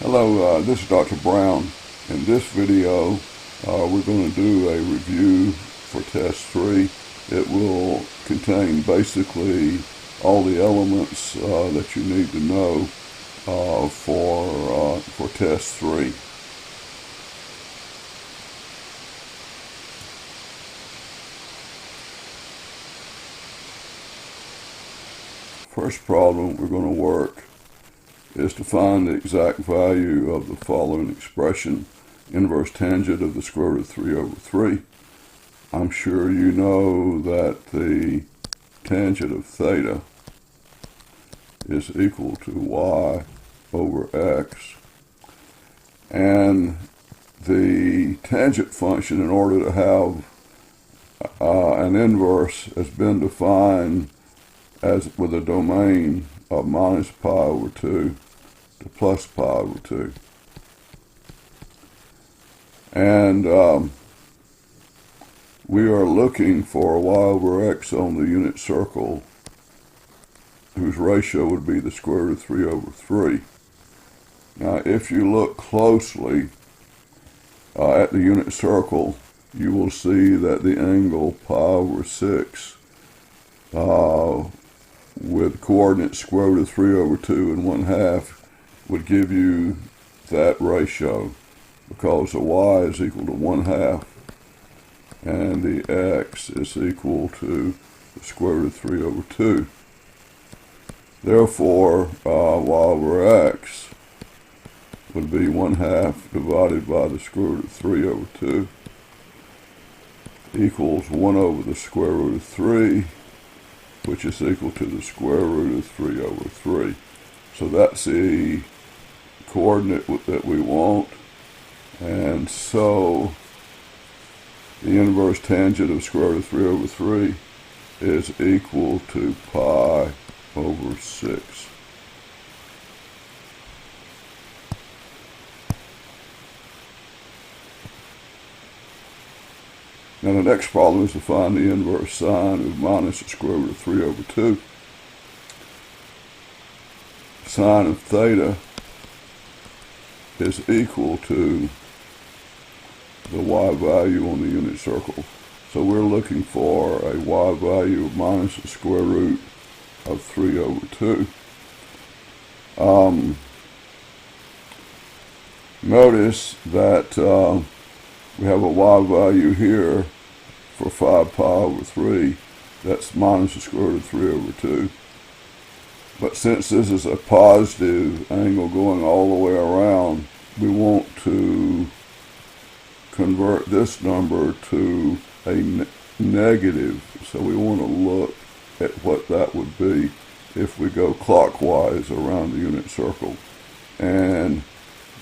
Hello, this is Dr. Brown. In this video, we're going to do a review for test 3. It will contain basically all the elements that you need to know for test 3. First problem we're going to work is to find the exact value of the following expression: inverse tangent of the square root of 3 over 3. I'm sure you know that the tangent of theta is equal to y over x. And the tangent function, in order to have an inverse, has been defined as with a domain of minus pi over 2 to plus pi over 2. And we are looking for y over x on the unit circle, whose ratio would be the square root of 3 over 3. Now, if you look closely at the unit circle, you will see that the angle pi over 6 with coordinates square root of 3 over 2 and 1/2 would give you that ratio, because the y is equal to 1/2 and the x is equal to the square root of 3 over 2. Therefore, y over x would be 1/2 divided by the square root of 3 over 2 equals 1 over the square root of 3, which is equal to the square root of 3 over 3. So that's the coordinate that we want. And so the inverse tangent of square root of 3 over 3 is equal to pi over 6. Now the next problem is to find the inverse sine of minus the square root of 3 over 2. Sine of theta is equal to the y value on the unit circle. So we're looking for a y value of minus the square root of 3 over 2. Notice that we have a y value here for 5 pi over 3. That's minus the square root of 3 over 2. But since this is a positive angle going all the way around, we want to convert this number to a negative. So we want to look at what that would be if we go clockwise around the unit circle. And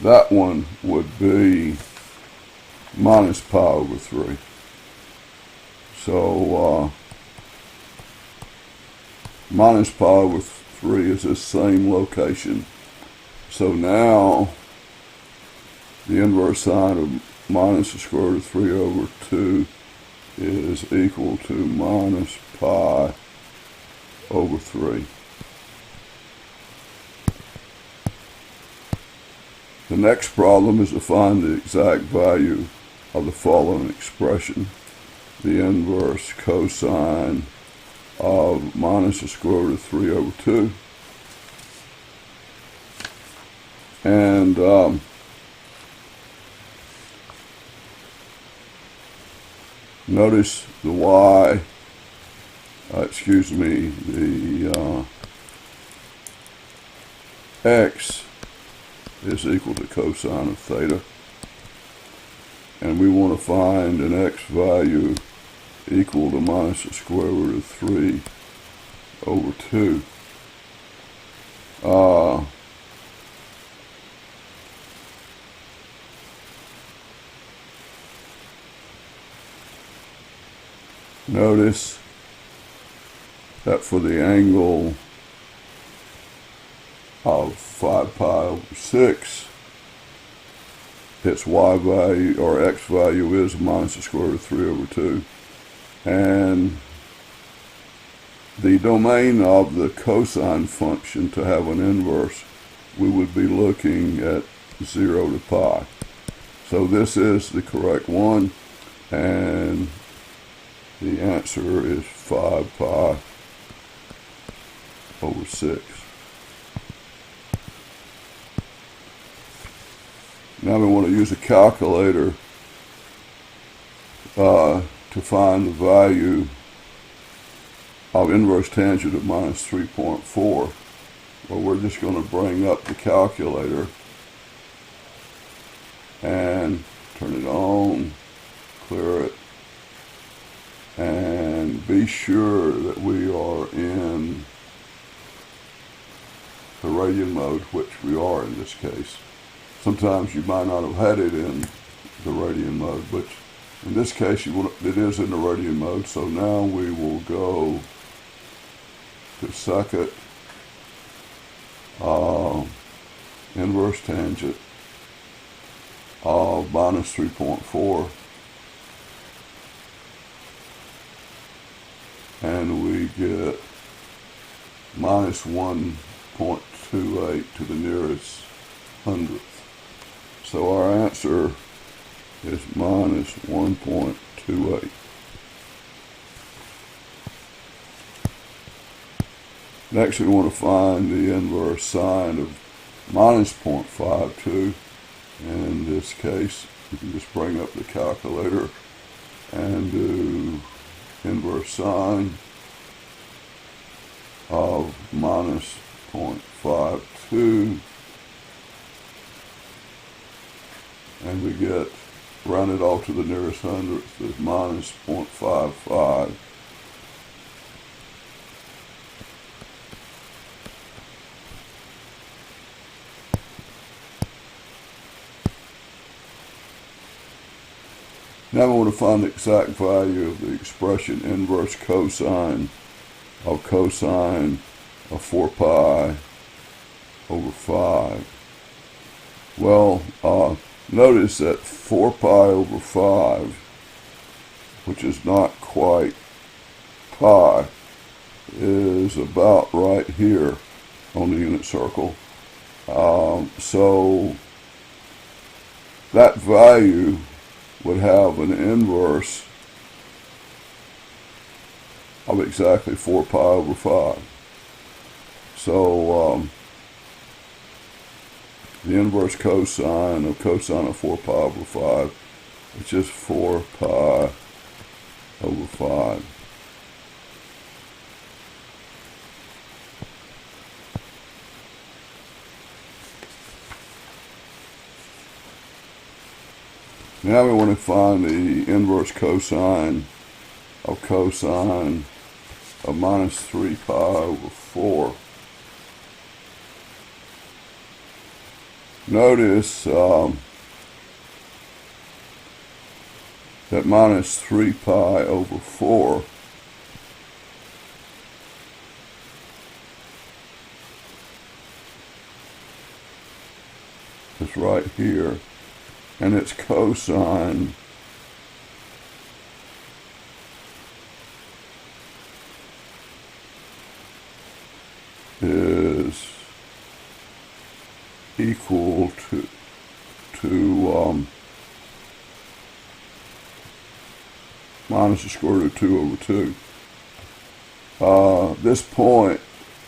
that one would be minus pi over 3. So minus pi over 3 is the same location. So now the inverse sine of minus the square root of 3 over 2 is equal to minus pi over 3. The next problem is to find the exact value of the following expression: the inverse cosine of minus the square root of 3 over 2. And notice the y, the x is equal to cosine of theta. And we want to find an x value equal to minus the square root of 3 over 2. Notice that for the angle of 5 pi over 6, its y value or x value is minus the square root of 3 over 2. And the domain of the cosine function to have an inverse, we would be looking at 0 to pi. So this is the correct one, and the answer is 5 pi over 6. Now we want to use a calculator to find the value of inverse tangent of minus 3.4. Well, we're just going to bring up the calculator and turn it on, clear it, and be sure that we are in the radian mode, which we are in this case. Sometimes you might not have had it in the radian mode, but in this case it is in the radian mode. So now we will go to second inverse tangent of minus 3.4, and we get minus 1.28 to the nearest hundredth. So our answer is minus 1.28. Next, we want to find the inverse sine of minus 0.52. And in this case, you can just bring up the calculator and do inverse sine of minus 0.52. And we get, rounded off to the nearest hundredth, is minus 0.55. Now we want to find the exact value of the expression inverse cosine of 4 pi over 5. Well, notice that 4 pi over 5, which is not quite pi, is about right here on the unit circle. So that value would have an inverse of exactly 4 pi over 5. So the inverse cosine of 4 pi over 5, which is 4 pi over 5. Now we want to find the inverse cosine of minus 3 pi over 4. Notice that minus 3 pi over 4 is right here, and its cosine is equal to minus the square root of 2 over 2. This point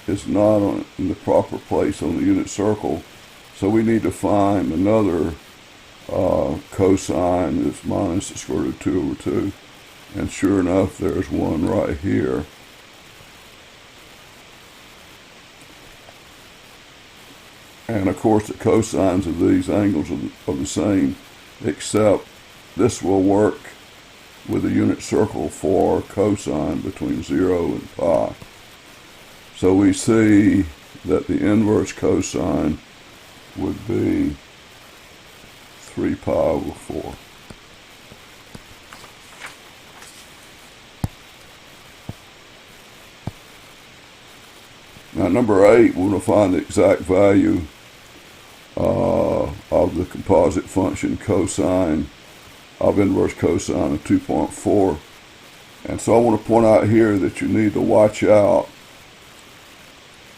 is not in the proper place on the unit circle, so we need to find another cosine that's minus the square root of 2 over 2, and sure enough there's one right here. And of course the cosines of these angles are the same, except this will work with a unit circle for cosine between 0 and pi. So we see that the inverse cosine would be 3 pi over 4. Now number 8, we want to find the exact value of the composite function cosine of inverse cosine of 2.4. And so I want to point out here that you need to watch out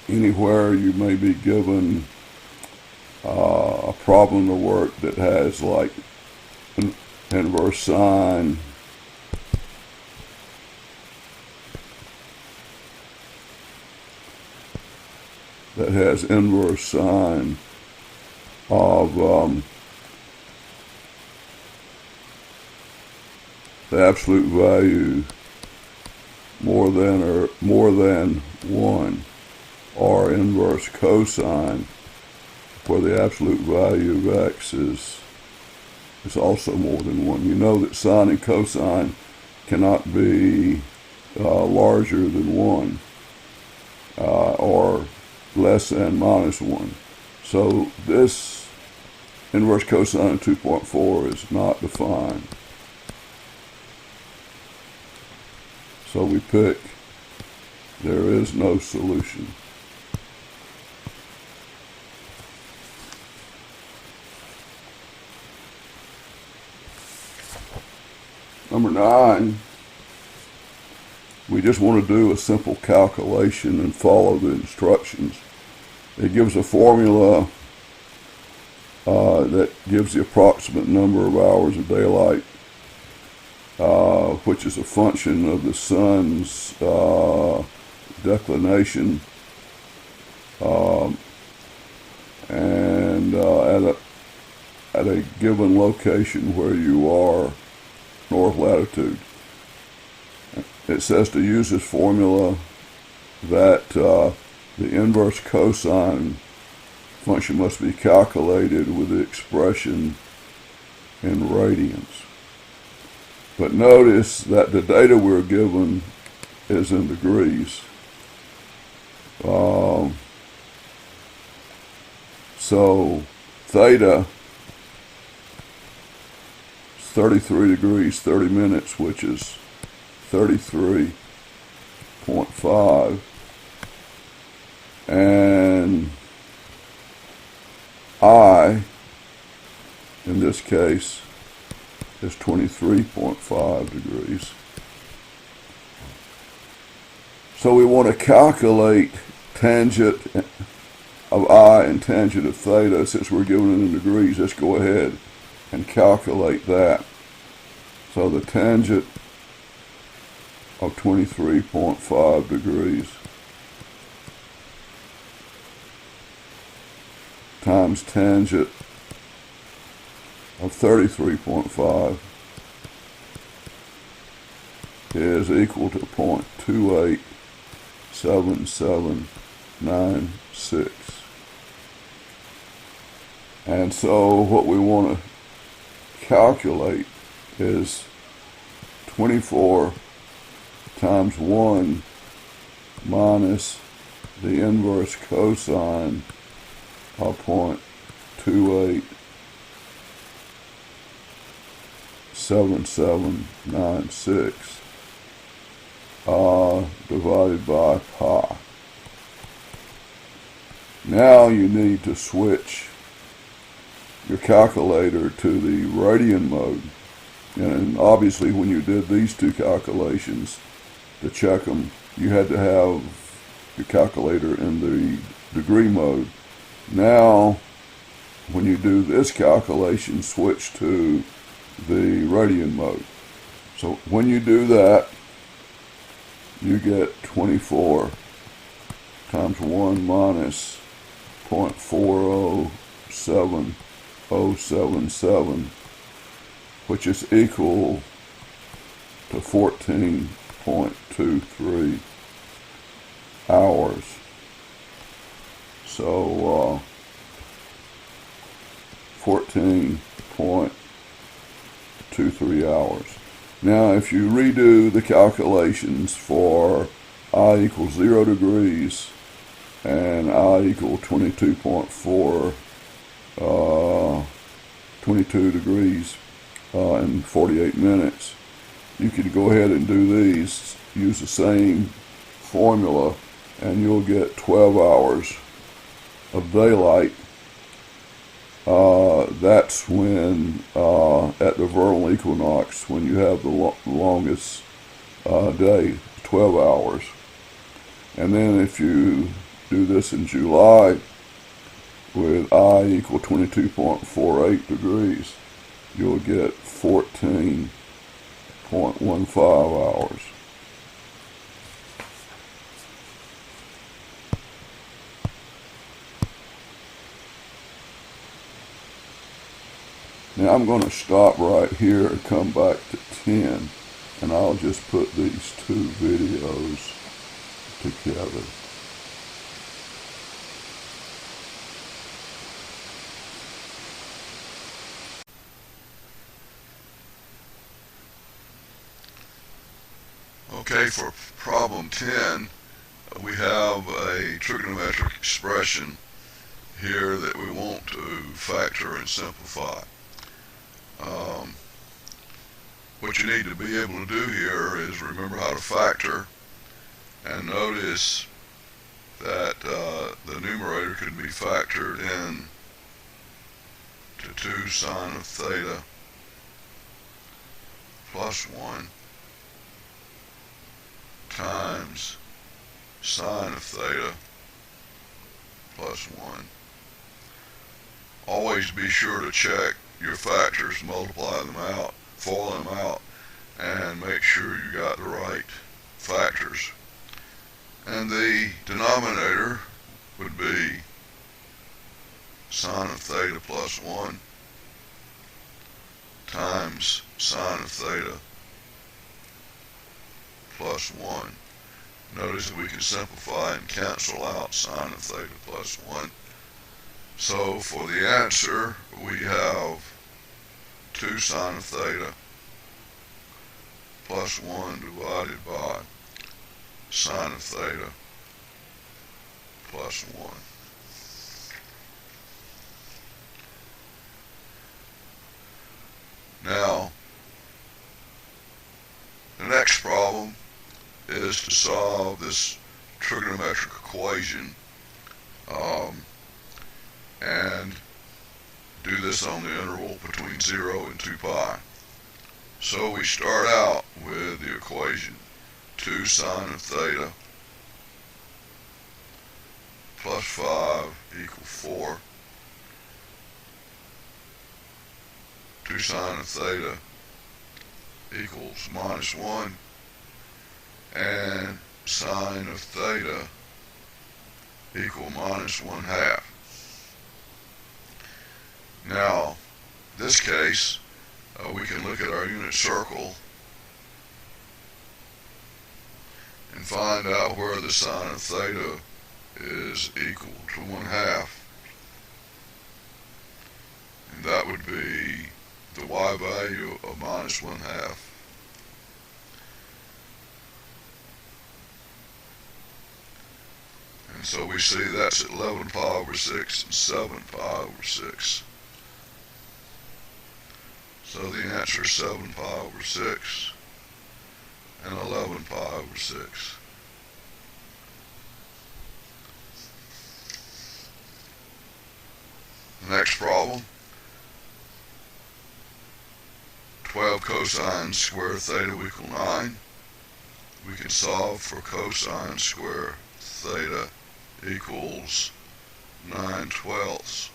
anywhere you may be given a problem to work that has like an inverse sine of the absolute value more than 1, or inverse cosine where the absolute value of x is also more than 1. You know that sine and cosine cannot be larger than 1 or less than minus 1. So this inverse cosine of 2.4 is not defined. So we pick there is no solution. Number 9, we just want to do a simple calculation and follow the instructions. It gives a formula that gives the approximate number of hours of daylight, which is a function of the sun's declination, and at a given location where you are, north latitude. It says to use this formula that the inverse cosine function must be calculated with the expression in radians. But notice that the data we're given is in degrees. So theta is 33 degrees 30 minutes, which is 33.5, and I, in this case, is 23.5 degrees. So we want to calculate tangent of I and tangent of theta. Since we're given it in degrees, let's go ahead and calculate that. So the tangent of 23.5 degrees times tangent of 33.5 is equal to 0.287796. And so what we want to calculate is 24 times 1 minus the inverse cosine of 0.287796 divided by pi. Now you need to switch your calculator to the radian mode. And obviously when you did these two calculations, to check them, you had to have your calculator in the degree mode. Now, when you do this calculation, switch to the radian mode. So when you do that, you get 24 times 1 minus 0.407077, which is equal to 14.23 hours. So 14.23 hours. Now if you redo the calculations for I equals 0 degrees and I equal 22.4 22 degrees in 48 minutes, you could go ahead and do these, use the same formula, and you'll get 12 hours of daylight. That's when, at the vernal equinox, when you have the longest day, 12 hours. And then if you do this in July, with I equal 22.48 degrees, you'll get 14.15 hours. Now I'm going to stop right here and come back to 10, and I'll just put these two videos together. Okay, for problem 10, we have a trigonometric expression here that we want to factor and simplify. What you need to be able to do here is remember how to factor, and notice that the numerator can be factored in to 2 sine of theta plus 1 times sine of theta plus 1. Always be sure to check your factors, multiply them out, FOIL them out, and make sure you got the right factors. And the denominator would be sine of theta plus 1 times sine of theta plus 1. Notice that we can simplify and cancel out sine of theta plus 1. So for the answer, we have 2 sine of theta plus 1 divided by sine of theta plus 1. Now, the next problem is to solve this trigonometric equation and do this on the interval between 0 and 2 pi. So we start out with the equation 2 sine of theta plus 5 equal 4. 2 sine of theta equals minus 1, and sine of theta equal minus 1/2. Now, in this case, we can look at our unit circle and find out where the sine of theta is equal to 1/2. And that would be the y value of minus 1/2. And so we see that's 11 pi over 6 and 7 pi over 6. So the answer is 7 pi over 6 and 11 pi over 6. The next problem, 12 cosine square theta equal 9. We can solve for cosine square theta equals 9/12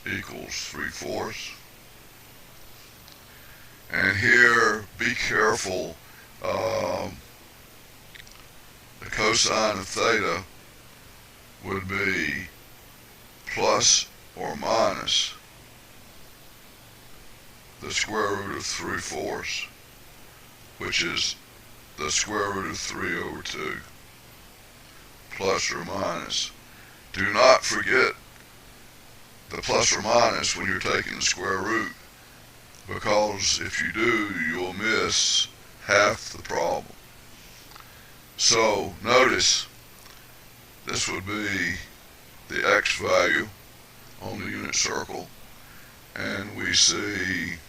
equals 3/4. And here, be careful, the cosine of theta would be plus or minus the square root of 3/4, which is the square root of 3 over 2, plus or minus. Do not forget the plus or minus when you're taking the square root, because if you do, you'll miss half the problem. So notice this would be the x value on the unit circle, and we see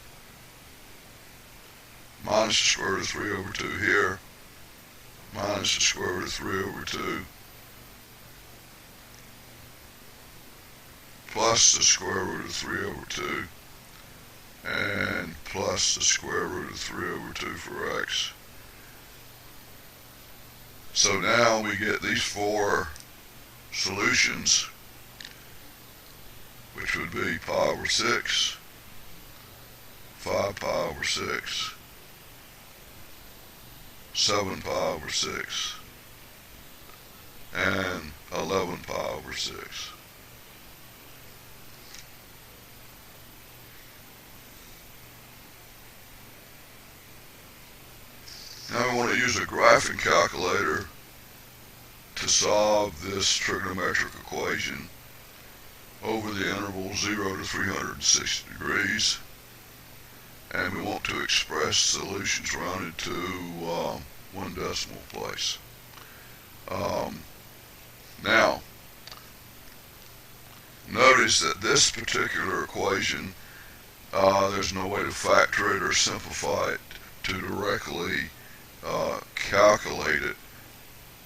minus the square root of 3 over 2 here, minus the square root of 3 over 2, plus the square root of 3 over 2, and plus the square root of 3 over 2 for x. So now we get these four solutions, which would be pi over 6, 5 pi over 6, 7 pi over 6, and 11 pi over 6. Now we want to use a graphing calculator to solve this trigonometric equation over the interval 0 to 360 degrees, and we want to express solutions rounded to 1 decimal place. Now, notice that this particular equation, there's no way to factor it or simplify it to directly calculate it.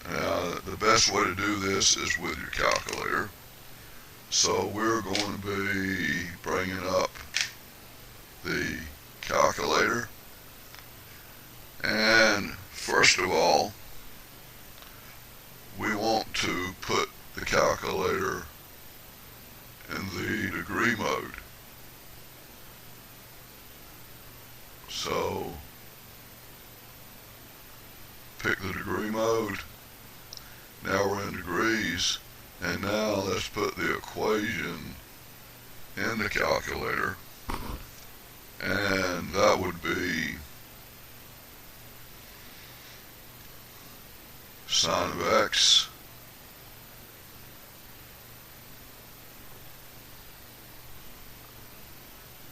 The best way to do this is with your calculator. So we're going to be bringing up the calculator, and first of all we want to put the calculator in the degree mode. So pick the degree mode. Now we're in degrees, and now let's put the equation in the calculator, and that would be sine of x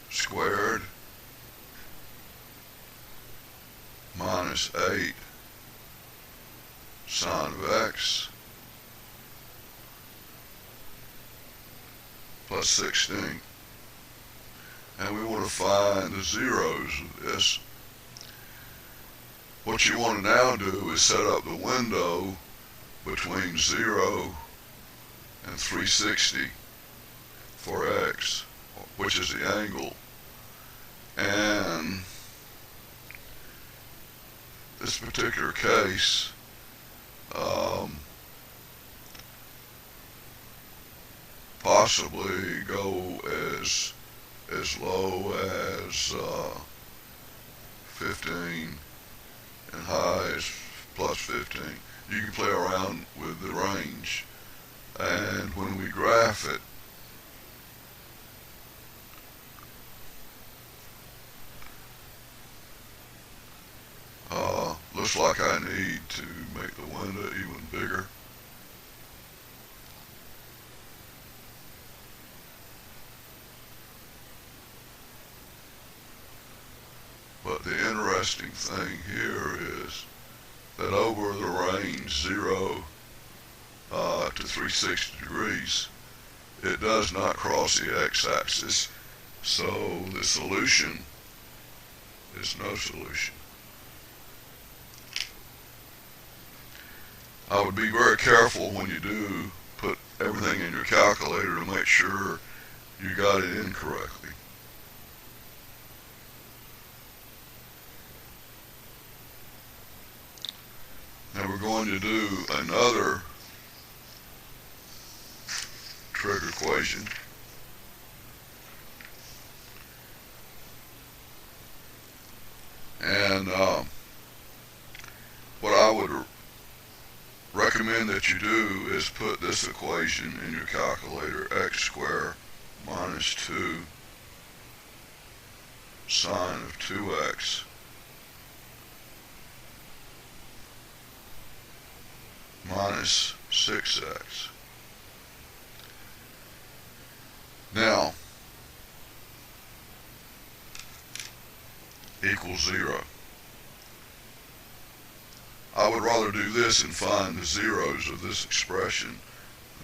squared minus 8 sine of x plus 16. And we want to find the zeros of this. What you want to now do is set up the window between 0 and 360 for x, which is the angle. And this particular case, possibly go as low as 15 and high as plus 15. You can play around with the range, and when we graph it, looks like I need to make the window even bigger. But the interesting thing here is that over the range 0 to 360 degrees, it does not cross the x-axis, so the solution is no solution. I would be very careful when you do put everything in your calculator to make sure you got it in correctly. Now we're going to do another trig equation. And what I would recommend that you do is put this equation in your calculator: x squared minus 2 sine of 2x minus 6x. Now, equals 0. I would rather do this and find the zeros of this expression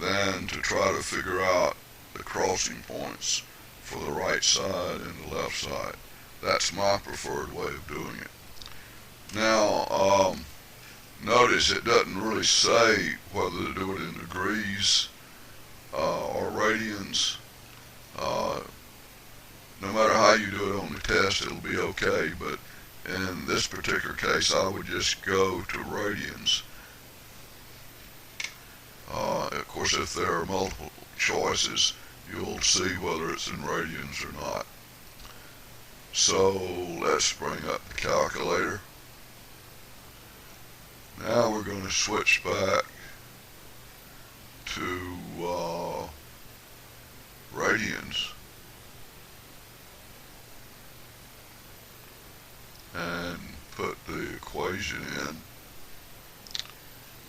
than to try to figure out the crossing points for the right side and the left side. That's my preferred way of doing it. Now, notice it doesn't really say whether to do it in degrees or radians. No matter how you do it on the test, it'll be okay, but in this particular case, I would just go to radians. Of course, if there are multiple choices, you'll see whether it's in radians or not. So let's bring up the calculator. Now we're going to switch back to radians and put the equation in,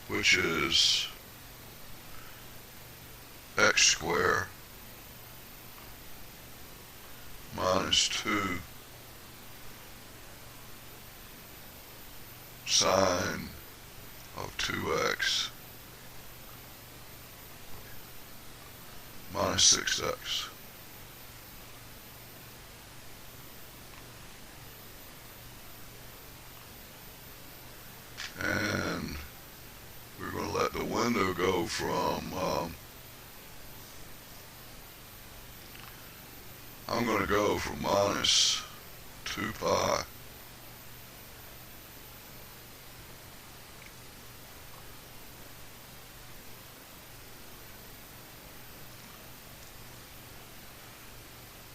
which is x squared minus 2 sine of 2x minus 6x. And we're going to let the window go from, I'm going to go from minus 2 pi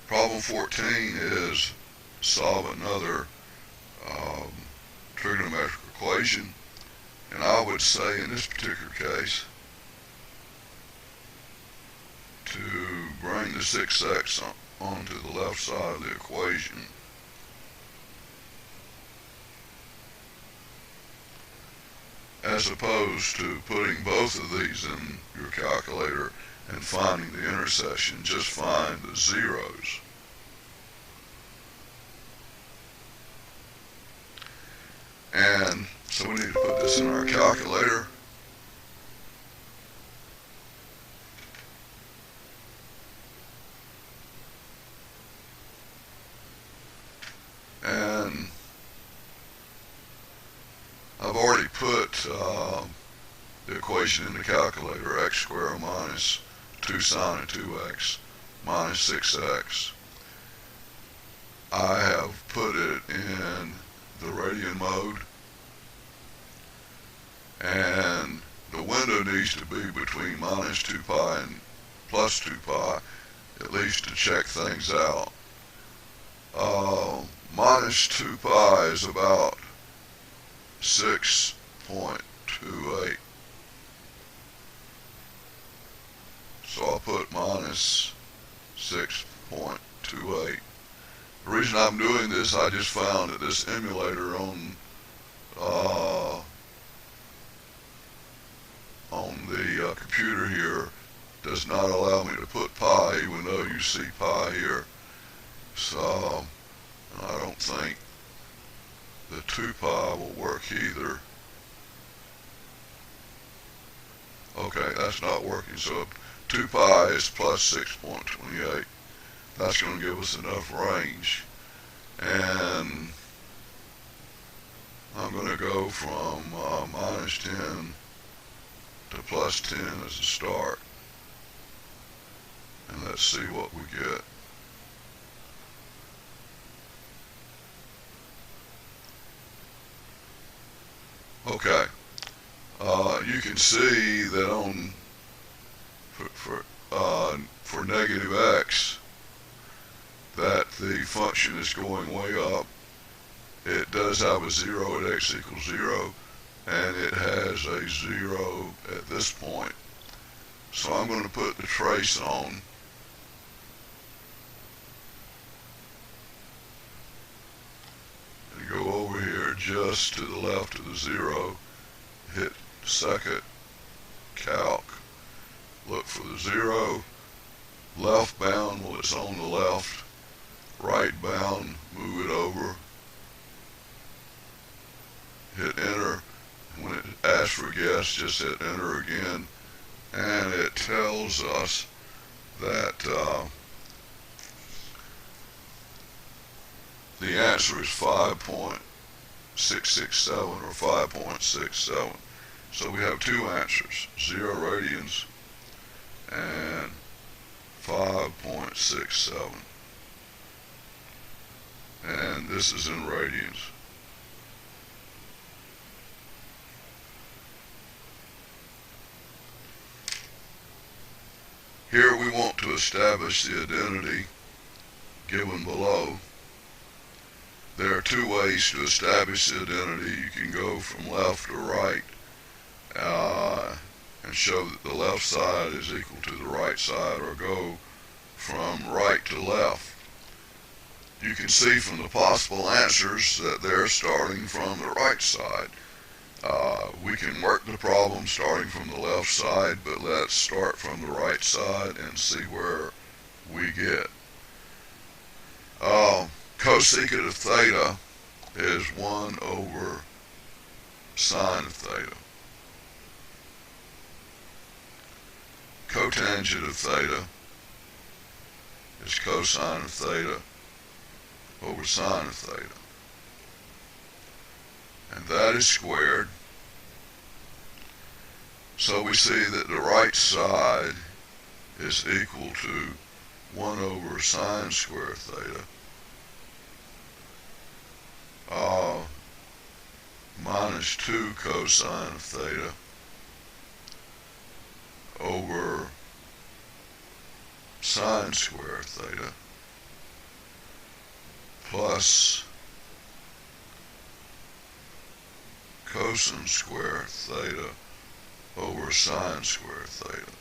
Problem 14 is solve another trigonometric equation, and I would say in this particular case to bring the 6x onto the left side of the equation. As opposed to putting both of these in your calculator and finding the intersection, just find the zeros. And so we need to put this in our calculator. And I've already put the equation in the calculator, x squared minus 2 sine of 2x minus 6x. I have put it in the radian mode, and the window needs to be between minus 2 pi and plus 2 pi, at least to check things out. Minus 2 pi is about 6.28. So I'll put minus 6.28. The reason I'm doing this, I just found that this emulator on the computer here does not allow me to put pi, even though you see pi here. So I don't think the 2 pi will work either. Okay, that's not working. So 2 pi is plus 6.28. That's going to give us enough range. And I'm going to go from minus 10 to plus 10 as a start. And let's see what we get. Okay. You can see that on for negative x, that the function is going way up. It does have a 0 at x equals 0, and it has a 0 at this point. So I'm going to put the trace on. And go over here just to the left of the 0, hit second calc, look for the 0, left bound, well, it's on the left, right bound, move it over, hit enter. When it asks for a guess, just hit enter again, and it tells us that the answer is 5.667 or 5.67. So we have two answers, 0 radians and 5.67. And this is in radians. Here we want to establish the identity given below. There are two ways to establish the identity. You can go from left to right and show that the left side is equal to the right side, or go from right to left. You can see from the possible answers that they're starting from the right side. We can work the problem starting from the left side, but let's start from the right side and see where we get. Cosecant of theta is 1 over sine of theta. Cotangent of theta is cosine of theta over sine of theta. And that is squared. So we see that the right side is equal to 1 over sine squared theta minus 2 cosine of theta over sine squared theta plus cosine squared theta over sine squared theta.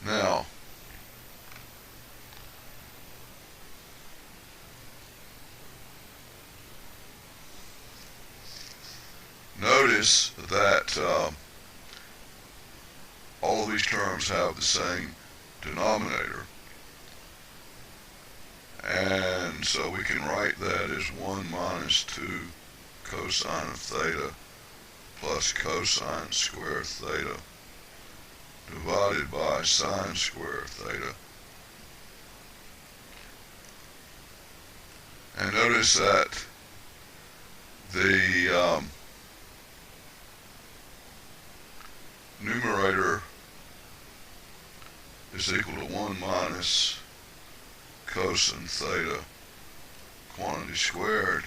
Now, notice that all of these terms have the same denominator, and so we can write that as 1 minus 2 cosine of theta plus cosine squared theta divided by sine squared theta. And notice that the numerator is equal to 1 minus cosine theta quantity squared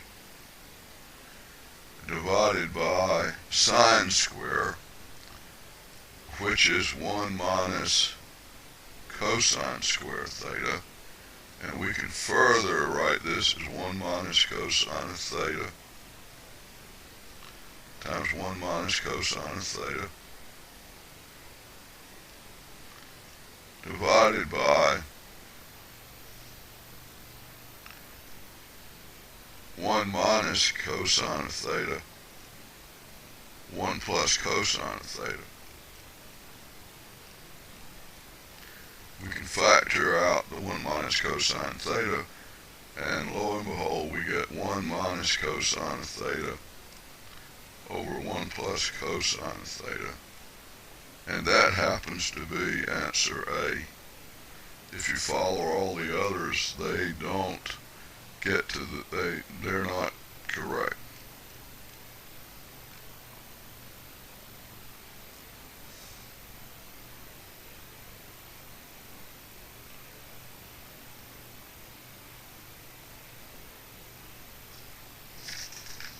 divided by sine square, which is 1 minus cosine squared theta. And we can further write this as 1 minus cosine of theta times 1 minus cosine of theta divided by 1 minus cosine of theta, 1 plus cosine of theta. We can factor out the 1 minus cosine theta, and lo and behold, we get 1 minus cosine of theta over 1 plus cosine of theta. And that happens to be answer A. If you follow all the others, they don't get to they're not correct.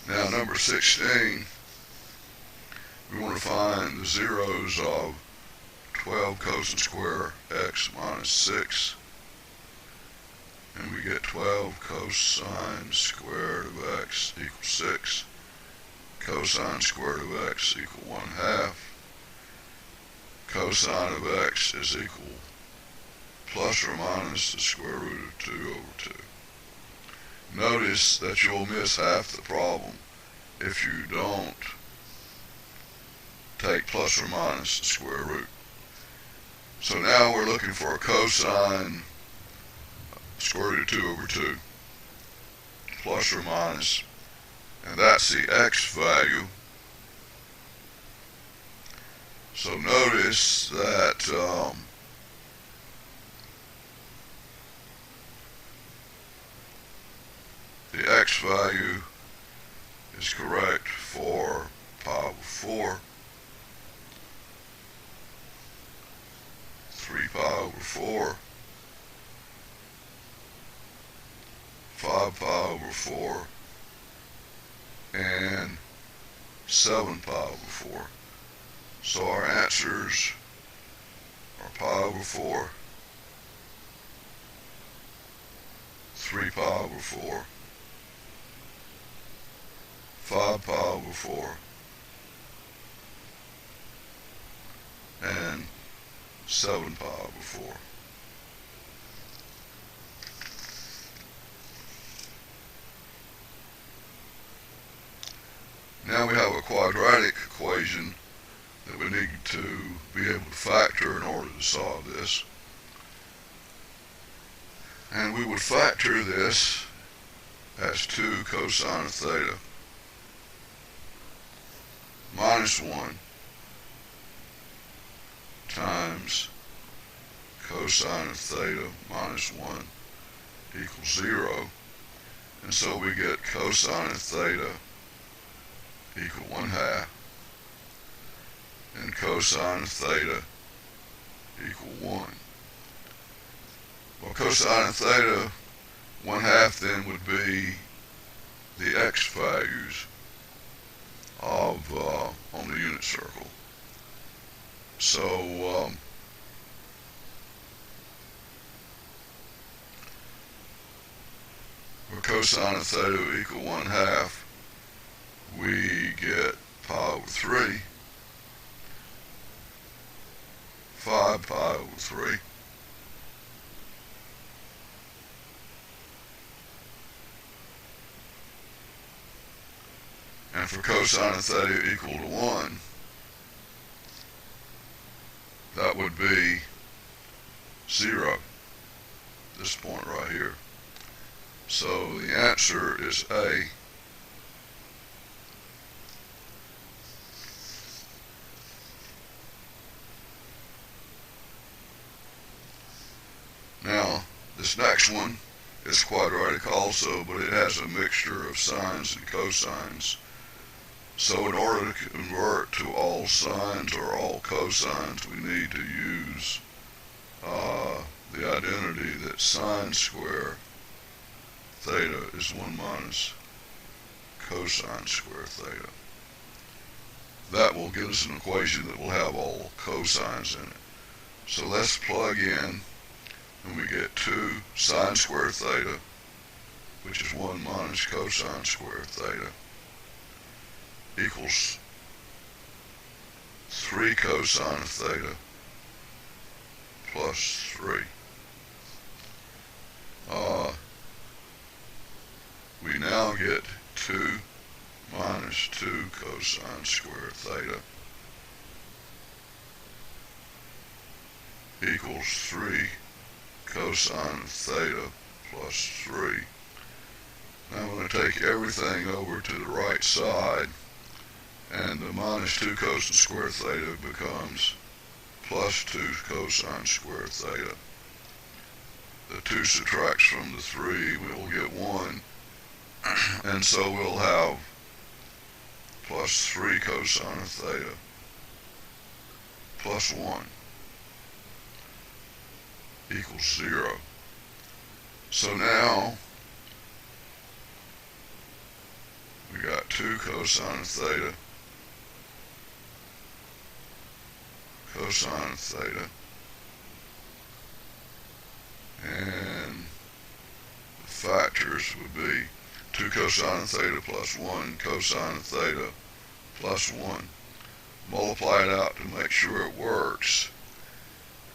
Now, number 16, we want to find the zeros of 12 cosine square x minus 6. And we get 12 cosine squared of x equals 6. Cosine squared of x equal 1/2. Cosine of x is equal plus or minus the square root of 2 over 2. Notice that you'll miss half the problem if you don't take plus or minus the square root. So now we're looking for a cosine square root of 2 over 2, plus or minus, and that's the x value. So notice that the x value is correct for pi over 4, 3 pi over 4, 5 pi over 4, and 7 pi over 4. So our answers are pi over 4, 3 pi over 4, 5 pi over 4, and 7 pi over 4. Now we have a quadratic equation that we need to be able to factor in order to solve this. And we would factor this as 2 cosine of theta minus 1 times cosine of theta minus 1 equals 0. And so we get cosine of theta equal 1/2 and cosine of theta equal 1. Well, cosine of theta 1/2 then would be the x values of on the unit circle. So for cosine of theta equal 1/2, we get pi over 3, 5 pi over 3, and for cosine of theta equal to 1, that would be 0, this point right here. So the answer is A. Now, this next one is quadratic also, but it has a mixture of sines and cosines. So in order to convert to all sines or all cosines, we need to use the identity that sine square theta is 1 minus cosine square theta. That will give us an equation that will have all cosines in it. So let's plug in, and we get 2 sine square theta, which is 1 minus cosine square theta, equals 3 cosine of theta plus 3. We now get 2 minus 2 cosine square theta equals 3 cosine of theta plus 3. Now I'm going to take everything over to the right side, and the minus 2 cosine square theta becomes plus 2 cosine square theta. The 2 subtracts from the 3, we will get 1, and so we'll have plus 3 cosine of theta plus 1 equals 0. So now we got 2 cosine of theta, cosine of theta, and the factors would be 2 cosine of theta plus 1 cosine of theta plus 1. Multiply it out to make sure it works,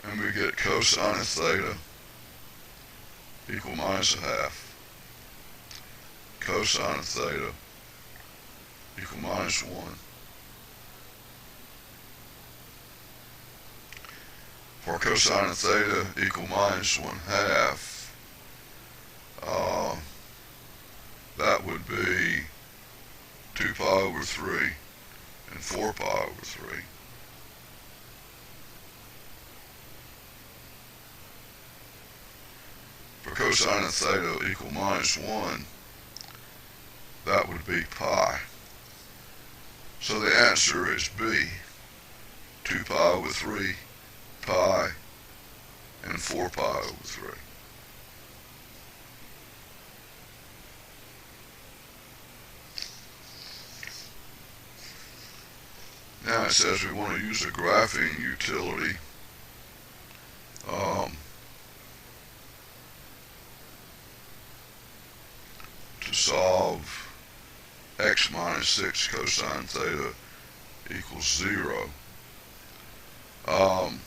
and we get cosine of theta equal minus 1/2, cosine of theta equal minus 1. For cosine of theta equal minus 1/2, that would be 2 pi over 3 and 4 pi over 3. For cosine of theta equal minus 1, that would be pi. So the answer is B, 2 pi over 3, pi, and 4 pi over 3. Now Now it says we want to use a graphing utility. To solve x minus 6 cosine theta equals 0. I'm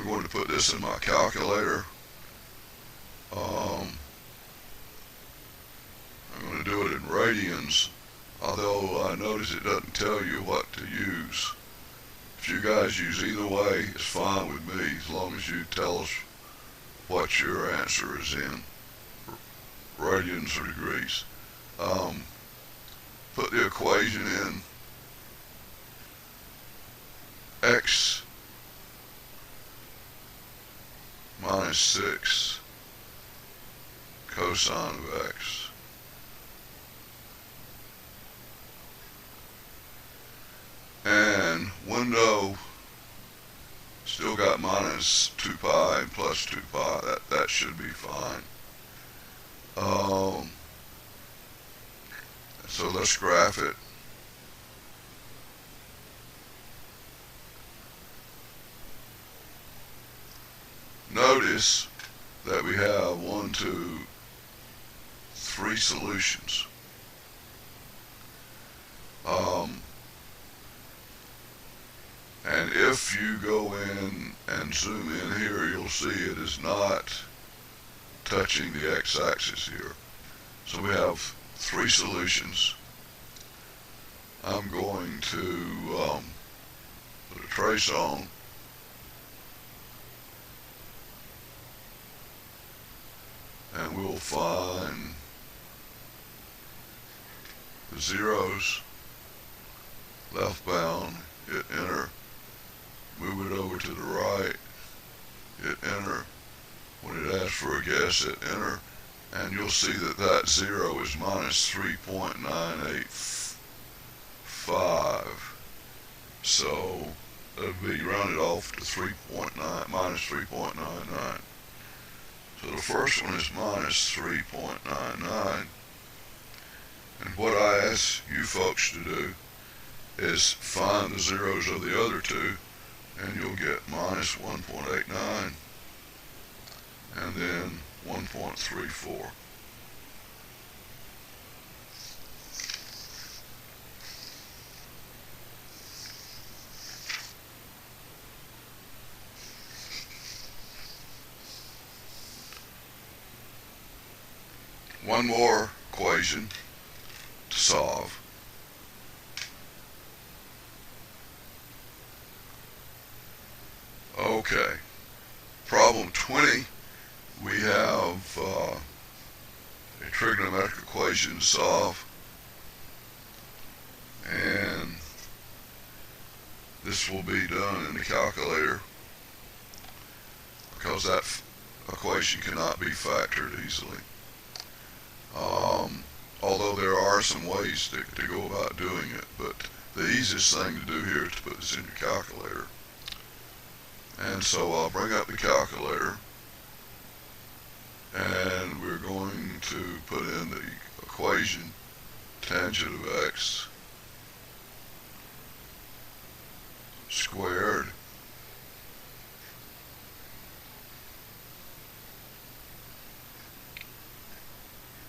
going to put this in my calculator. I'm going to do it in radians, although I notice it doesn't tell you what to use. If you guys use either way, it's fine with me, as long as you tell us what your answer is in radians or degrees. Put the equation in. X minus 6 cosine of x and window still got minus 2 pi and plus 2 pi. That should be fine. So let's graph it. Notice that we have 1, 2, 3 solutions. And if you go in and zoom in here, you'll see it is not touching the x-axis here. So we have 3 solutions. I'm going to put a trace on. And we'll find the zeros, left bound, hit enter, move it over to the right, hit enter. When it asks for a guess, hit enter, and you'll see that that 0 is minus 3.985. So that'll be rounded off to 3.9, minus 3.99. So the first one is minus 3.99. And what I ask you folks to do is find the zeros of the other two, and you'll get minus 1.89 and then 1.34. One more equation to solve. Okay, problem 20, we have a trigonometric equation to solve, and this will be done in the calculator because that equation cannot be factored easily. Although there are some ways to go about doing it, but the easiest thing to do here is to put this in your calculator. And so I'll bring up the calculator, and we're going to put in the equation tangent of x squared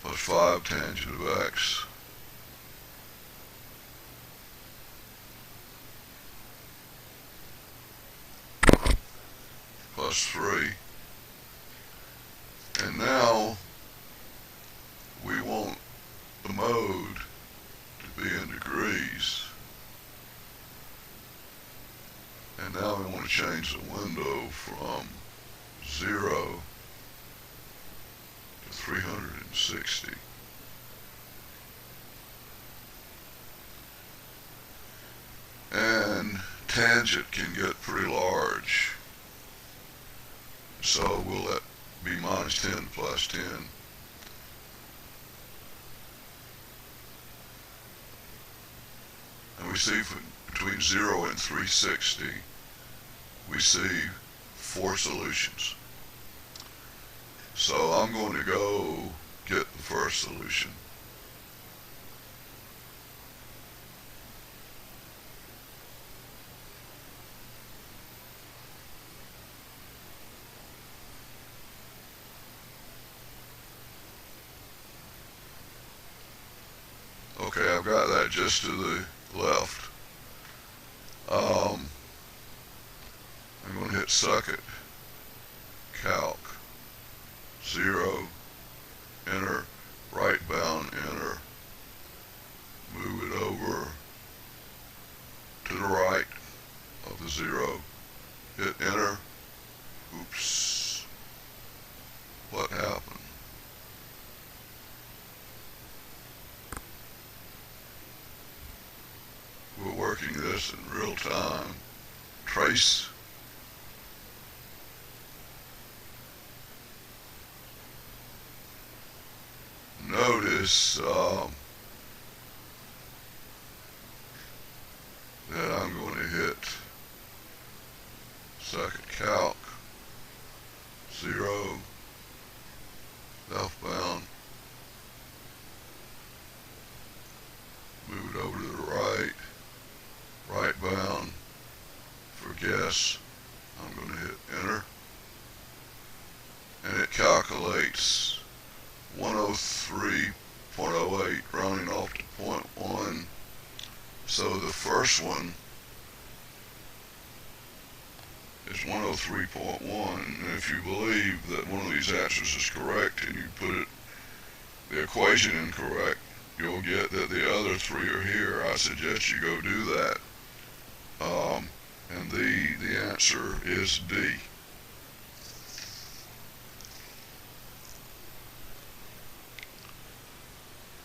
plus 5 tangent of x plus 3. And now we want the mode to be in degrees. And now we want to change the window from 0 to 360. And tangent can get pretty large. So we'll let be minus 10 plus 10. And we see between 0 and 360, we see 4 solutions. So I'm going to go get the first solution. this to the left. I'm going to hit Second, Calc, 0, enter, right bound, enter, move it over to the right of the 0, hit enter, oops, what happened? We're working this in real time. Trace. Notice that I'm going to hit Second Calc, 0, left bound, move it over to the right, right bound, for guess, I'm going to hit enter, and it calculates 103.08 rounding off to 0.1. So the first one is 103.1, and if you believe that one of these answers is correct and you put the equation incorrect, you'll get that the other three are here. I suggest you go do that. And the answer is D.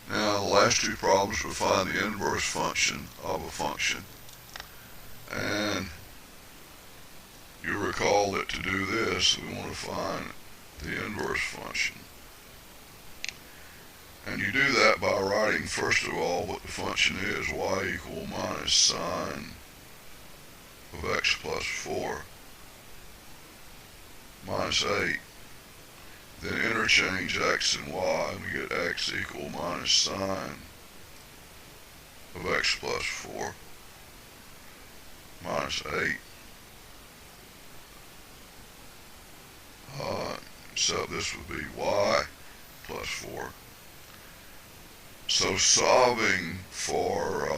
Now the last two problems will find the inverse function of a function. And you recall that to do this, we want to find the inverse function. And you do that by writing, first of all, what the function is, y equal minus sine of x plus 4 minus 8. Then interchange x and y, and we get x equal minus sine of x plus 4 minus 8. So this would be y plus 4. So solving for,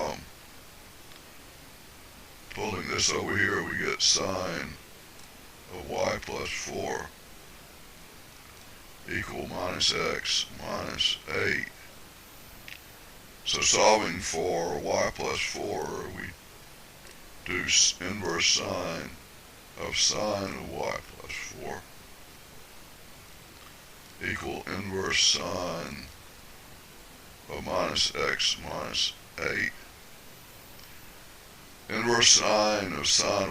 pulling this over here, we get sine of y plus 4 equal minus x minus 8. So solving for y plus 4, we do inverse sine of y plus 4 equal inverse sine of minus x minus 8. Inverse sine of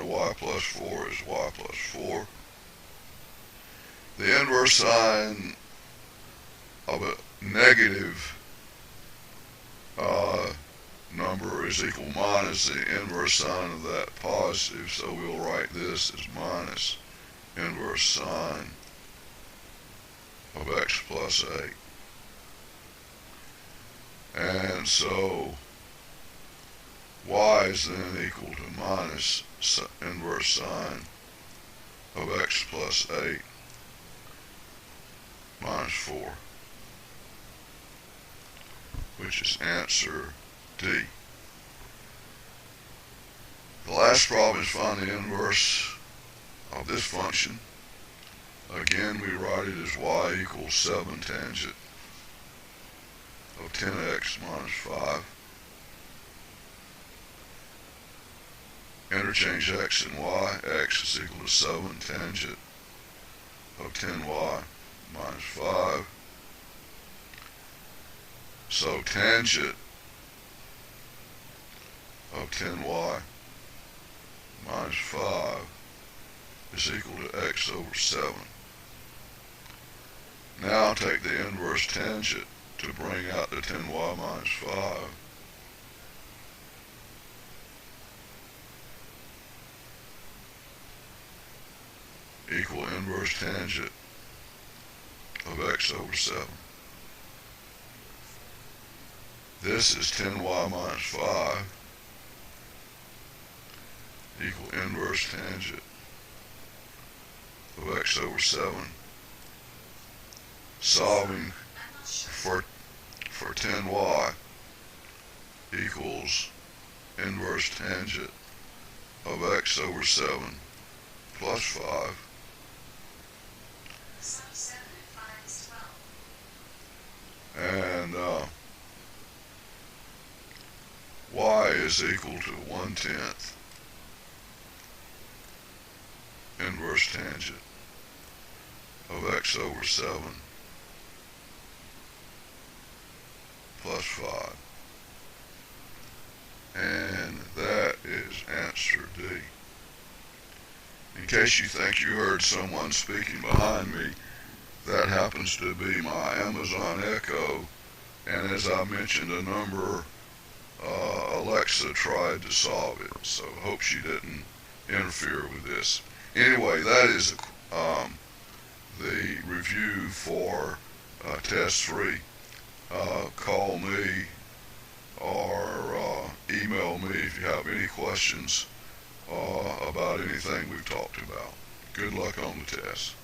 y plus 4 is y plus 4. The inverse sine of a negative number is equal minus the inverse sine of that positive, so we'll write this as minus inverse sine of x plus 8. And so y is then equal to minus inverse sine of x plus 8 minus 4, which is answer D. The last problem is find the inverse of this function. Again, we write it as y equals 7 tangent of 10x minus 5. Interchange x and y. X is equal to 7 tangent of 10y minus 5. So tangent of 10y minus 5 is equal to x over 7. Now take the inverse tangent to bring out the 10y minus 5. Equal inverse tangent of x over 7. This is 10y minus 5 equal inverse tangent of x over 7. Solving for 10y, equals inverse tangent of x over 7 plus 5. So 7 and 5 is 12. And y is equal to 1/10 inverse tangent of x over 7 plus 5. And that is answer D. In case you think you heard someone speaking behind me, that happens to be my Amazon Echo. And as I mentioned a number, Alexa tried to solve it. So hope she didn't interfere with this. Anyway, that is the review for test 3. Call me or email me if you have any questions about anything we've talked about. Good luck on the test.